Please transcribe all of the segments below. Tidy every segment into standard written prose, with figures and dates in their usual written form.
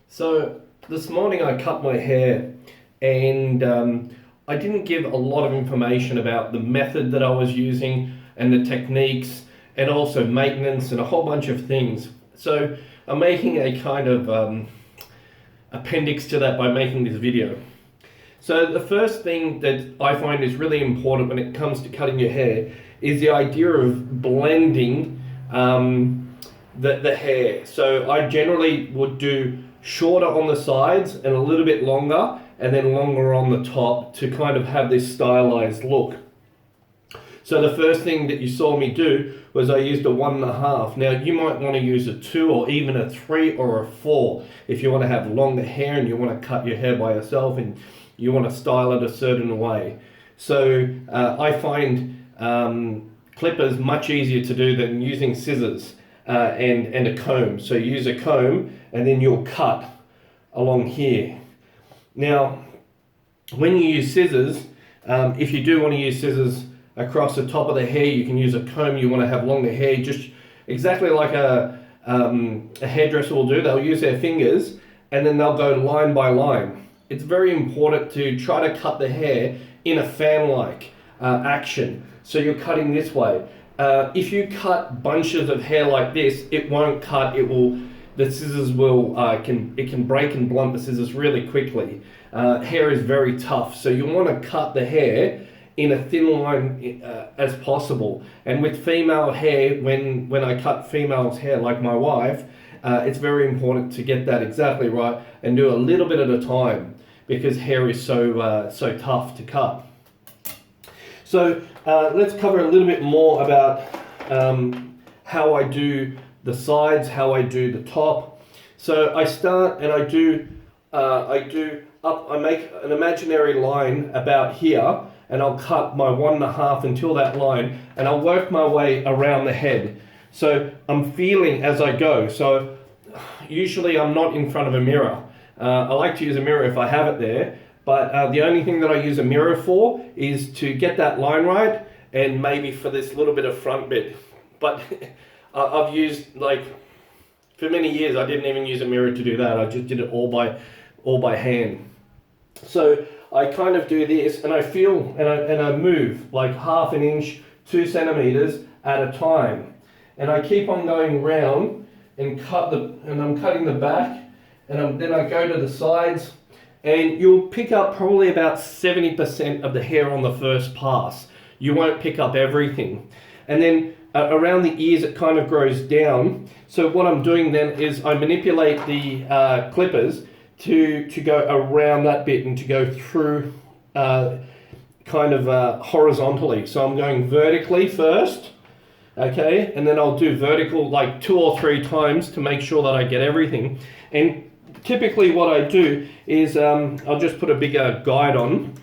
So this morning I cut my hair and I didn't give a lot of information about the method that I was using and the techniques and also maintenance and a whole bunch of things. So I'm making a kind of appendix to that by making this video. So the first thing that I find is really important when it comes to cutting your hair is the idea of blending the hair. So I generally would do shorter on the sides and a little bit longer and then longer on the top to kind of have this stylized look. So the first thing that you saw me do was I used a 1.5. Now you might want to use a 2 or even a 3 or a 4 if you want to have longer hair and you want to cut your hair by yourself and you want to style it a certain way. So I find clippers much easier to do than using scissors and a comb. So you use a comb and then you'll cut along here. Now, when you use scissors, if you do want to use scissors across the top of the hair, you can use a comb. You want to have longer hair, just exactly like a hairdresser will do. They'll use their fingers and then they'll go line by line. It's very important to try to cut the hair in a fan-like action. So you're cutting this way. If you cut bunches of hair like this, it won't cut. The scissors will it can break and blunt the scissors really quickly. Hair is very tough, so you want to cut the hair in a thin line as possible. And with female hair, when I cut female's hair, like my wife, it's very important to get that exactly right and do a little bit at a time because hair is so tough to cut. So let's cover a little bit more about how I do the sides, how I do the top. So I start and I make an imaginary line about here and I'll cut my 1.5 until that line and I'll work my way around the head. So I'm feeling as I go. So usually I'm not in front of a mirror. I like to use a mirror if I have it there, but the only thing that I use a mirror for is to get that line right and maybe for this little bit of front bit. But I've used, for many years I didn't even use a mirror to do that. I just did it all by hand. So I kind of do this and I feel and I move like 1/2 inch, 2 centimeters at a time. And I keep on going round and I'm cutting the back and then I go to the sides and you'll pick up probably about 70% of the hair on the first pass. You won't pick up everything. And then around the ears it kind of grows down. So what I'm doing then is I manipulate the clippers to go around that bit and to go through horizontally. So I'm going vertically first, okay, and then I'll do vertical like 2 or 3 times to make sure that I get everything. And typically what I do is I'll just put a bigger guide on.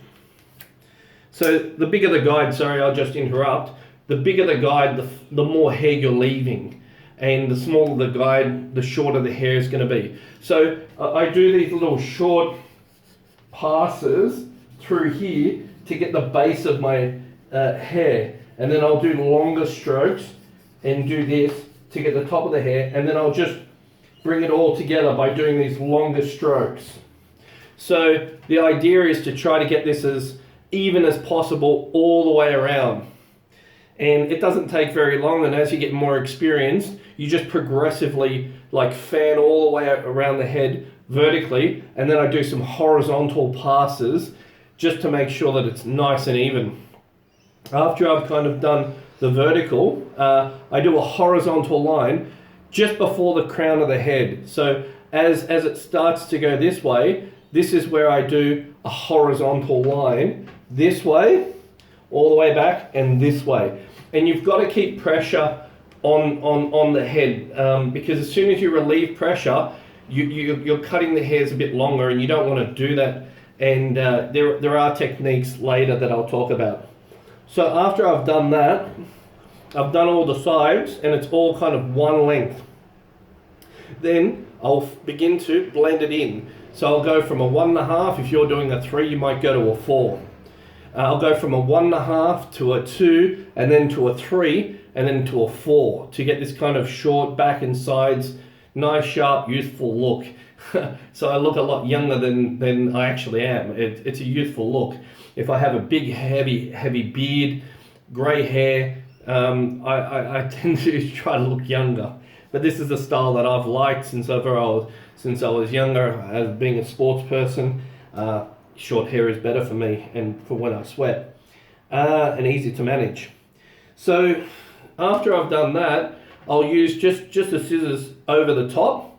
So the bigger the guide, sorry, I'll just interrupt. The bigger the guide, the more hair you're leaving. And the smaller the guide, the shorter the hair is going to be. So I do these little short passes through here to get the base of my hair. And then I'll do longer strokes and do this to get the top of the hair. And then I'll just bring it all together by doing these longer strokes. So the idea is to try to get this as even as possible all the way around. And it doesn't take very long, and as you get more experienced, you just progressively fan all the way around the head vertically, and then I do some horizontal passes just to make sure that it's nice and even. After I've kind of done the vertical, I do a horizontal line just before the crown of the head. So as it starts to go this way, this is where I do a horizontal line this way, all the way back and this way. And you've got to keep pressure on the head because as soon as you relieve pressure, you're cutting the hairs a bit longer and you don't want to do that. And there are techniques later that I'll talk about. So after I've done that, I've done all the sides and it's all kind of one length. Then I'll begin to blend it in. So I'll go from a 1.5, if you're doing a 3, you might go to a 4. I'll go from a 1.5 to a 2 and then to a 3 and then to a 4 to get this kind of short back and sides nice, sharp, youthful look. So I look a lot younger than I actually am. It's a youthful look. If I have a big, heavy beard, grey hair, I tend to try to look younger. But this is a style that I've liked since I was younger. As being a sports person, short hair is better for me and for when I sweat, and easy to manage. So after I've done that, I'll use just the scissors over the top.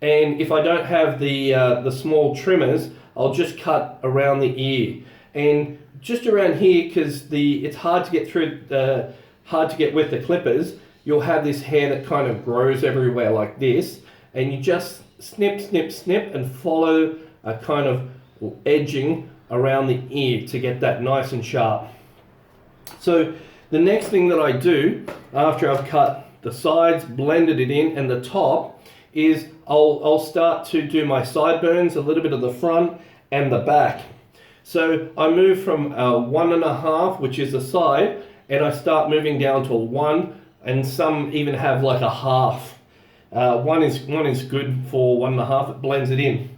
And if I don't have the small trimmers, I'll just cut around the ear and just around here, because it's hard to get through, hard to get with the clippers. You'll have this hair that kind of grows everywhere like this, and you just snip, snip, snip, and follow a kind of edging around the ear to get that nice and sharp. So the next thing that I do after I've cut the sides, blended it in, and the top, is I'll start to do my sideburns, a little bit of the front and the back. So I move from 1.5, which is the side, and I start moving down to a 1, and some even have like a half. One is good for 1.5, it blends it in.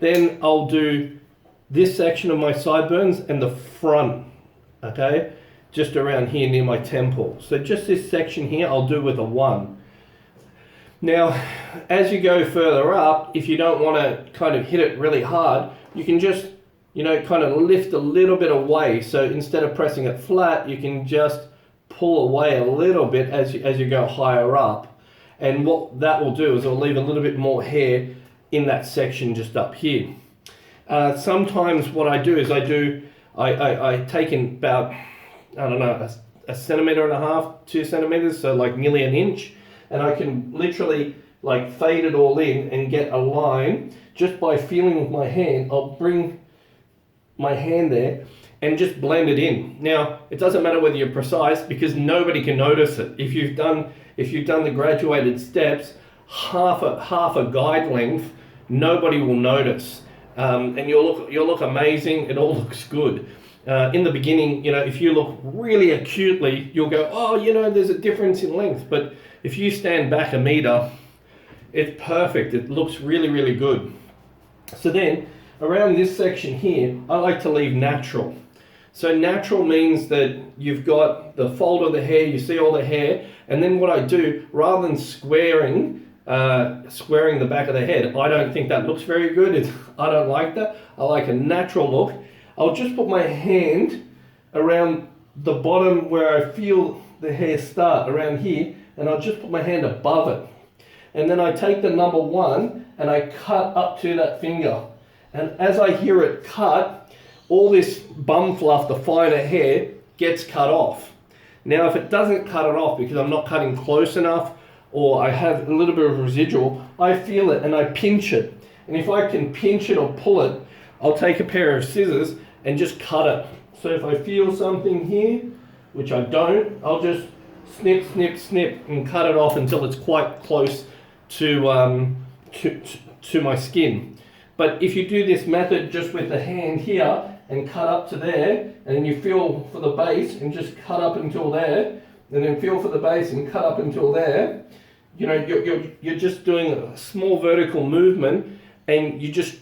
Then I'll do this section of my sideburns and the front, okay? Just around here near my temple. So just this section here, I'll do with a 1. Now, as you go further up, if you don't want to kind of hit it really hard, you can just, kind of lift a little bit away. So instead of pressing it flat, you can just pull away a little bit as you go higher up. And what that will do is it'll leave a little bit more hair in that section just up here. Sometimes what I do is I take in about, I don't know, a 1.5 centimeters, 2 centimeters, so like nearly an inch, and I can literally like fade it all in and get a line just by feeling with my hand. I'll bring my hand there and just blend it in. Now, it doesn't matter whether you're precise, because nobody can notice it. If you've done the graduated steps, half a guide length, nobody will notice, and you'll look amazing. It all looks good. In the beginning, if you look really acutely, you'll go, oh, there's a difference in length. But if you stand back a meter, it's perfect. It looks really, really good. So then, around this section here, I like to leave natural. So natural means that you've got the fold of the hair, you see all the hair, and then what I do, rather than squaring the back of the head, I don't think that looks very good. I don't like that. I like a natural look. I'll just put my hand around the bottom where I feel the hair start, around here, and I'll just put my hand above it. And then I take the number 1 and I cut up to that finger. And as I hear it cut, all this bum fluff, the finer hair, gets cut off. Now, if it doesn't cut it off because I'm not cutting close enough, or I have a little bit of residual, I feel it and I pinch it. And if I can pinch it or pull it, I'll take a pair of scissors and just cut it. So if I feel something here, which I don't, I'll just snip, snip, snip and cut it off until it's quite close to my skin. But if you do this method just with the hand here and cut up to there, and then you feel for the base and just cut up until there, and then feel for the base and cut up until there, you're just doing a small vertical movement, and you just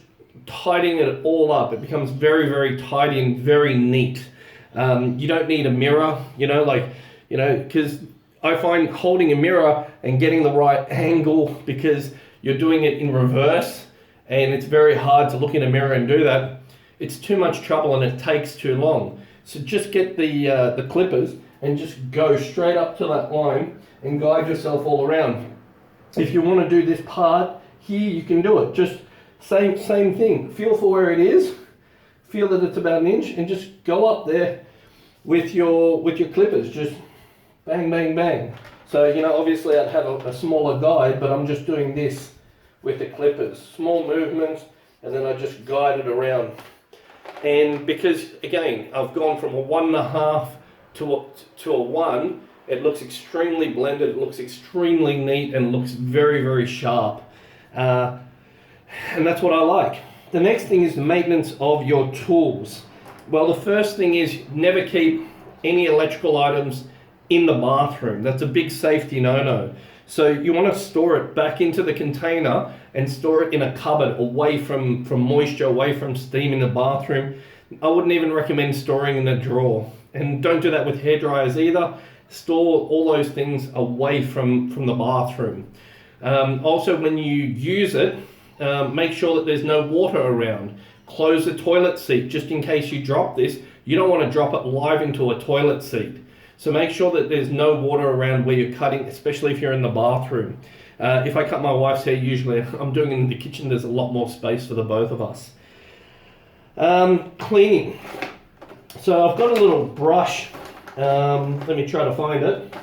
tightening it all up. It becomes very, very tidy and very neat. You don't need a mirror, because I find holding a mirror and getting the right angle, because you're doing it in reverse, and it's very hard to look in a mirror and do that. It's too much trouble and it takes too long. So just get the clippers and just go straight up to that line and guide yourself all around. If you want to do this part here, you can do it. Just same thing. Feel for where it is. Feel that it's about an inch, and just go up there with your clippers. Just bang, bang, bang. So obviously I'd have a smaller guide, but I'm just doing this with the clippers. Small movements, and then I just guide it around. And because again, I've gone from a 1.5 to a 1, it looks extremely blended, it looks extremely neat, and looks very, very sharp. And that's what I like. The next thing is the maintenance of your tools. Well, the first thing is never keep any electrical items in the bathroom. That's a big safety no-no. So you want to store it back into the container and store it in a cupboard away from moisture, away from steam in the bathroom. I wouldn't even recommend storing in a drawer. And don't do that with hair dryers either. Store all those things away from the bathroom. Also, when you use it, make sure that there's no water around. Close the toilet seat just in case you drop this. You don't want to drop it live into a toilet seat. So make sure that there's no water around where you're cutting, especially if you're in the bathroom. If I cut my wife's hair, usually I'm doing it in the kitchen. There's a lot more space for the both of us. Cleaning. So I've got a little brush. Let me try to find it.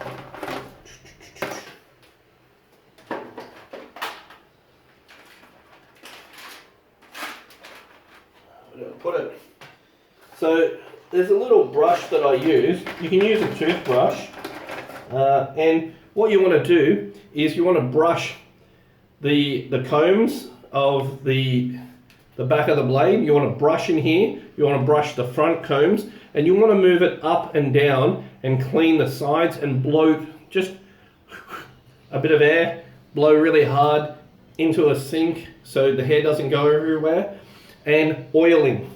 Where did I put it? So there's a little brush that I use. You can use a toothbrush. And what you want to do is you want to brush the combs of the back of the blade. You want to brush in here. You want to brush the front combs. And you want to move it up and down and clean the sides and blow just a bit of air. Blow really hard into a sink so the hair doesn't go everywhere. And oiling.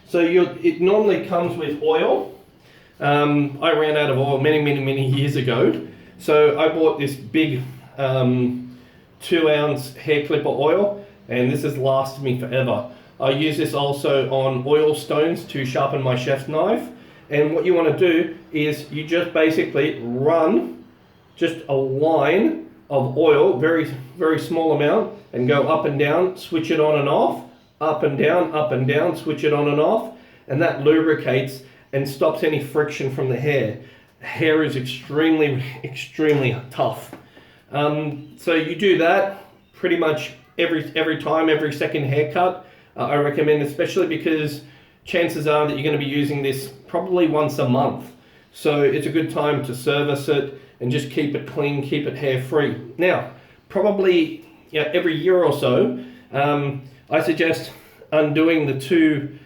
So it normally comes with oil. I ran out of oil many years ago. So I bought this big 2-ounce hair clipper oil, and this has lasted me forever. I use this also on oil stones to sharpen my chef's knife. And what you want to do is you just basically run just a line of oil, very small amount, and go up and down, switch it on and off, up and down, switch it on and off, and that lubricates and stops any friction from the hair. Hair is extremely tough. So you do that pretty much every time, every second haircut. I recommend, especially because chances are that you're going to be using this probably once a month. So it's a good time to service it and just keep it clean, keep it hair free. Now, probably every year or so, I suggest undoing the two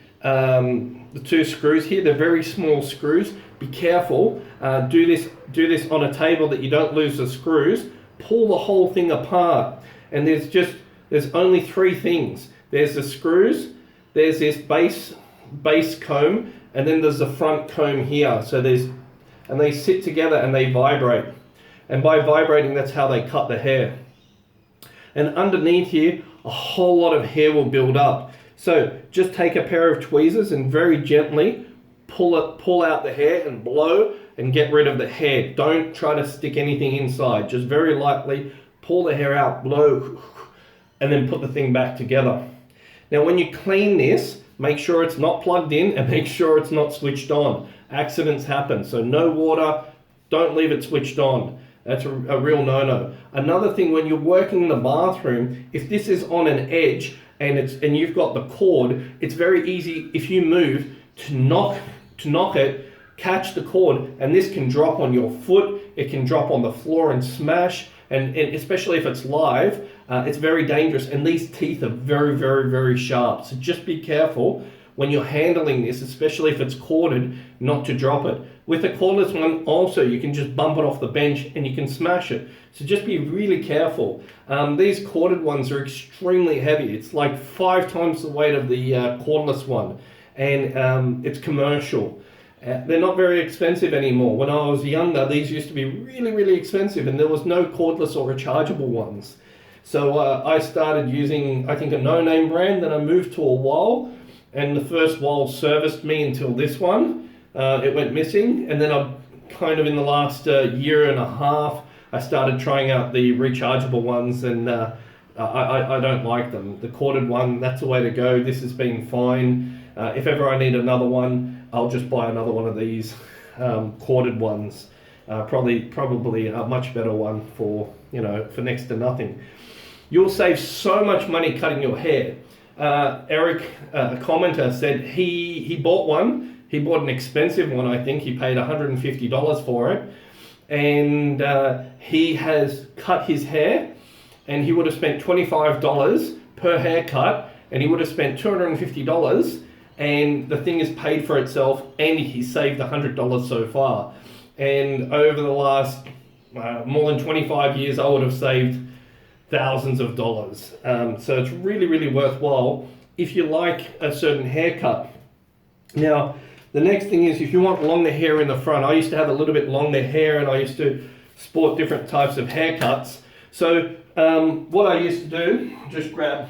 screws here. They're very small screws. Be careful. Do this on a table that you don't lose the screws. Pull the whole thing apart. And there's only 3 things. There's the screws, there's this base comb, and then there's the front comb here. So and they sit together and they vibrate. And by vibrating, that's how they cut the hair. And underneath here, a whole lot of hair will build up. So just take a pair of tweezers and very gently pull out the hair and blow and get rid of the hair. Don't try to stick anything inside. Just very lightly pull the hair out, blow, and then put the thing back together. Now when you clean this, make sure it's not plugged in and make sure it's not switched on. Accidents happen, so no water, don't leave it switched on. That's a real no-no. Another thing, when you're working in the bathroom, if this is on an edge and you've got the cord, it's very easy if you move to knock it, catch the cord, and this can drop on your foot, it can drop on the floor and smash, and especially if it's live, it's very dangerous, and these teeth are very sharp. So just be careful when you're handling this, especially if it's corded, not to drop it. With a cordless one, also, you can just bump it off the bench and you can smash it. So just be really careful. These corded ones are extremely heavy. It's like 5 times the weight of the cordless one, and it's commercial. They're not very expensive anymore. When I was younger, these used to be really expensive, and there was no cordless or rechargeable ones. So I started using, I think, a no-name brand. Then I moved to a Wall, and the first Wall serviced me until this one. It went missing, and then I kind of in the last year and a half, I started trying out the rechargeable ones, and I don't like them. The corded one, that's the way to go. This has been fine. If ever I need another one, I'll just buy another one of these corded ones. Probably a much better one for next to nothing. You'll save so much money cutting your hair. Eric, a commenter, said he bought one. He bought an expensive one, I think. He paid $150 for it. And he has cut his hair, and he would have spent $25 per haircut, and he would have spent $250, and the thing is paid for itself, and he saved $100 so far. And over the last more than 25 years, I would have saved thousands of dollars. So it's really, really worthwhile if you like a certain haircut. Now, the next thing is if you want longer hair in the front. I used to have a little bit longer hair and I used to sport different types of haircuts. So what I used to do, just grab,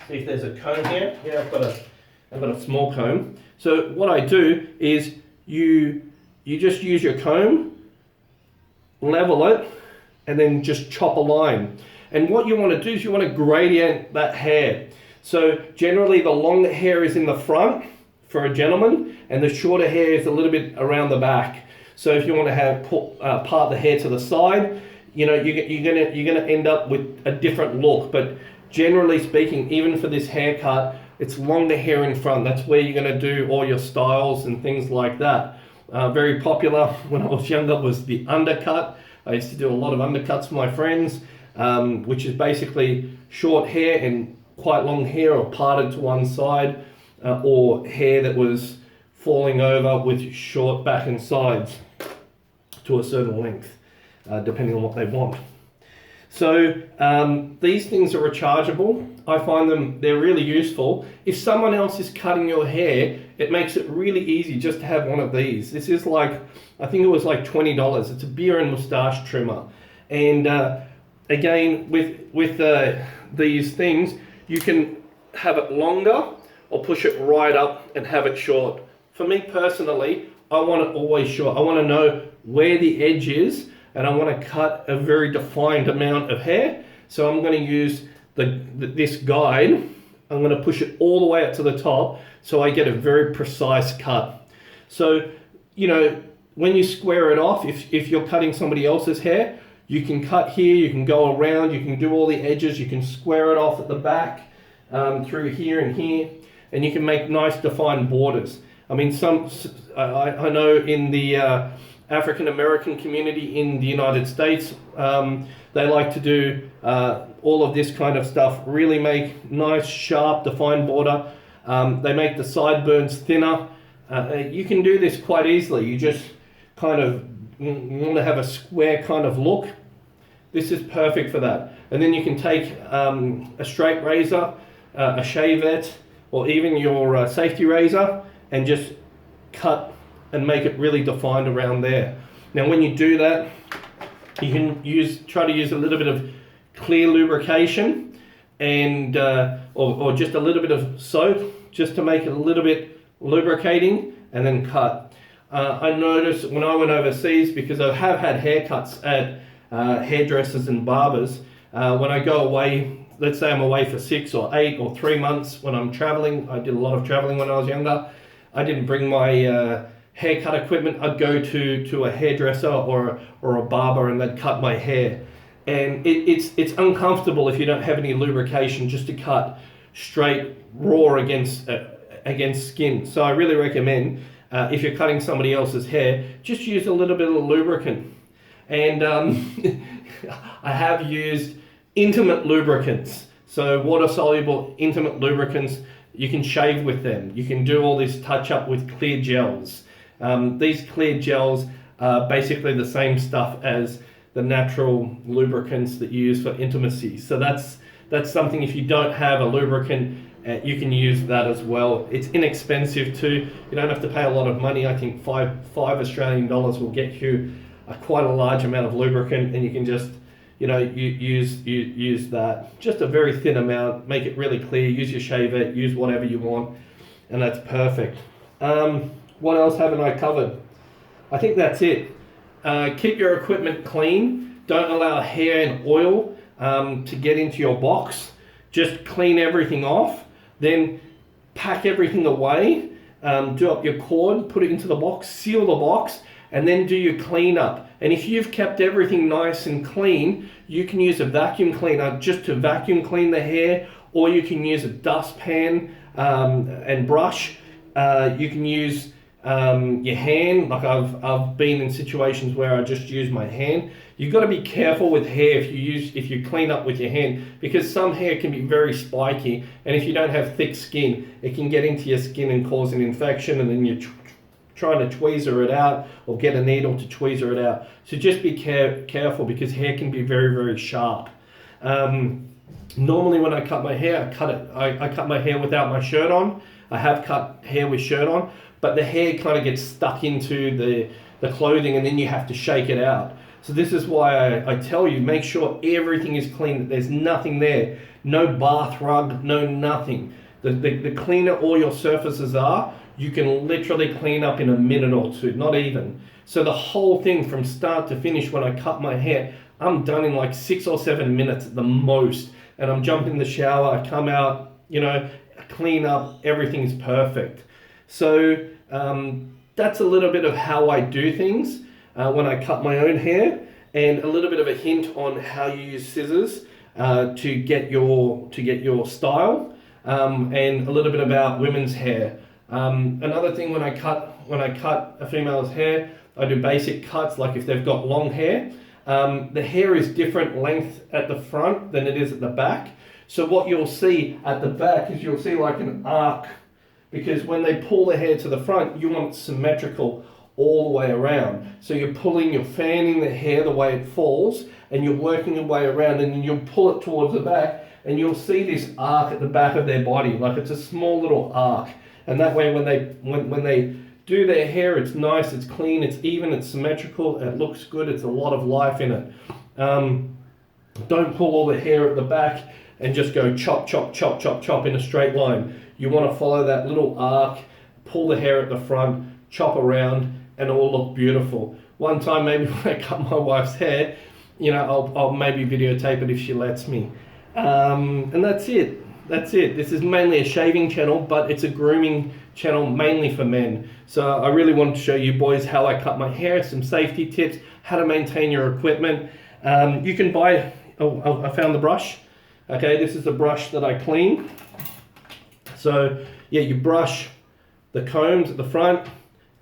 see if there's a comb here. Yeah, I've got a small comb. So what I do is you just use your comb, level it, and then just chop a line. And what you want to do is you want to gradient that hair. So generally the longer hair is in the front for a gentleman, and the shorter hair is a little bit around the back. So if you want to have part the hair to the side, you know, you're gonna end up with a different look. But generally speaking, even for this haircut, it's longer hair in front. That's where you're gonna do all your styles and things like that. Very popular when I was younger was the undercut. I used to do a lot of undercuts for my friends, which is basically short hair and quite long hair, or parted to one side, or hair that was falling over with short back and sides to a certain length, depending on what they want. So these things are rechargeable. I find they're really useful. If someone else is cutting your hair, it makes it really easy just to have one of these. This is like, I think it was like $20. It's a beard and mustache trimmer. And again, with these things, you can have it longer or push it right up and have it short. For me personally, I want it always short. I want to know where the edge is, and I want to cut a very defined amount of hair. So I'm going to use this guide. I'm going to push it all the way up to the top so I get a very precise cut. So, you know, when you square it off, if you're cutting somebody else's hair, you can cut here, you can go around, you can do all the edges, you can square it off at the back, through here and here, and you can make nice defined borders. I mean, I know in the African American community in the United States, they like to do all of this kind of stuff, really make nice, sharp, defined border. They make the sideburns thinner. You can do this quite easily. You just kind of want to have a square kind of look. This is perfect for that. And then you can take a straight razor, a shavette, or even your safety razor, and just cut and make it really defined around there. Now when you do that, you can try to use a little bit of clear lubrication and or just a little bit of soap just to make it a little bit lubricating, and then cut. I noticed when I went overseas, because I have had haircuts at hairdressers and barbers, when I go away, let's say I'm away for 6 or 8 or 3 months when I'm traveling. I did a lot of traveling when I was younger. I didn't bring my haircut equipment. I'd go to a hairdresser or a barber, and they'd cut my hair. And it's uncomfortable if you don't have any lubrication, just to cut straight raw against skin. So I really recommend, if you're cutting somebody else's hair, just use a little bit of lubricant. And I have used intimate lubricants. So water soluble intimate lubricants, you can shave with them. You can do all this touch up with clear gels. These clear gels are basically the same stuff as the natural lubricants that you use for intimacy. So that's something, if you don't have a lubricant, you can use that as well. It's inexpensive too. You don't have to pay a lot of money. I think five Australian dollars will get you quite a large amount of lubricant, and you can just, you know, use that. Just a very thin amount, make it really clear, use your shaver, use whatever you want, and that's perfect. What else haven't I covered? I think that's it. Keep your equipment clean. Don't allow hair and oil to get into your box. Just clean everything off. Then pack everything away. Do up your cord, put it into the box, seal the box, and then do your cleanup. And if you've kept everything nice and clean, you can use a vacuum cleaner just to vacuum clean the hair, or you can use a dustpan and brush. You can use your hand. Like I've been in situations where I just use my hand. You've got to be careful with hair if you clean up with your hand, because some hair can be very spiky, and if you don't have thick skin, it can get into your skin and cause an infection, and then trying to tweezer it out or get a needle to tweezer it out. So just be careful, because hair can be very, very sharp. Normally when I cut my hair, I cut my hair without my shirt on. I have cut hair with shirt on, but the hair kind of gets stuck into the clothing, and then you have to shake it out. So this is why I tell you, make sure everything is clean, that there's nothing there. No bath rug, no nothing. The cleaner all your surfaces are, you can literally clean up in a minute or two, not even. So the whole thing from start to finish, when I cut my hair, I'm done in like 6 or 7 minutes at the most. And I'm jumping in the shower, I come out, you know, clean up, everything's perfect. So that's a little bit of how I do things when I cut my own hair, and a little bit of a hint on how you use scissors to get your style, and a little bit about women's hair. Another thing, when I cut a female's hair, I do basic cuts, like if they've got long hair. The hair is different length at the front than it is at the back. So what you'll see at the back is you'll see like an arc, because when they pull the hair to the front, you want it symmetrical all the way around. So you're fanning the hair the way it falls, and you're working your way around, and then you'll pull it towards the back, and you'll see this arc at the back of their body, like it's a small little arc. And that way when they do their hair, it's nice, it's clean, it's even, it's symmetrical, it looks good, it's a lot of life in it. Don't pull all the hair at the back and just go chop, chop, chop, chop, chop in a straight line. You want to follow that little arc, pull the hair at the front, chop around, and it will look beautiful. One time, maybe when I cut my wife's hair, you know, I'll maybe videotape it if she lets me. And that's it. That's it. This is mainly a shaving channel, but it's a grooming channel mainly for men. So I really wanted to show you boys how I cut my hair, some safety tips, how to maintain your equipment. You can buy, I found the brush. Okay, this is the brush that I clean. So yeah, you brush the combs at the front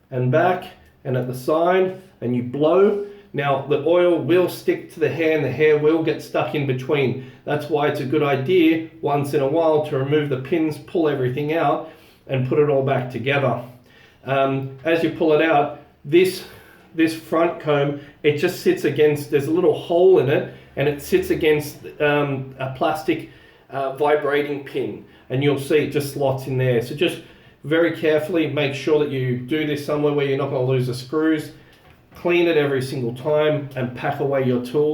and back and at the side, and you blow. Now the oil will stick to the hair, and the hair will get stuck in between. That's why it's a good idea once in a while to remove the pins, pull everything out, and put it all back together. As you pull it out, this front comb, it just sits against, there's a little hole in it, and it sits against a plastic vibrating pin, and you'll see it just slots in there. So just very carefully make sure that you do this somewhere where you're not going to lose the screws. Clean it every single time and pack away your tools.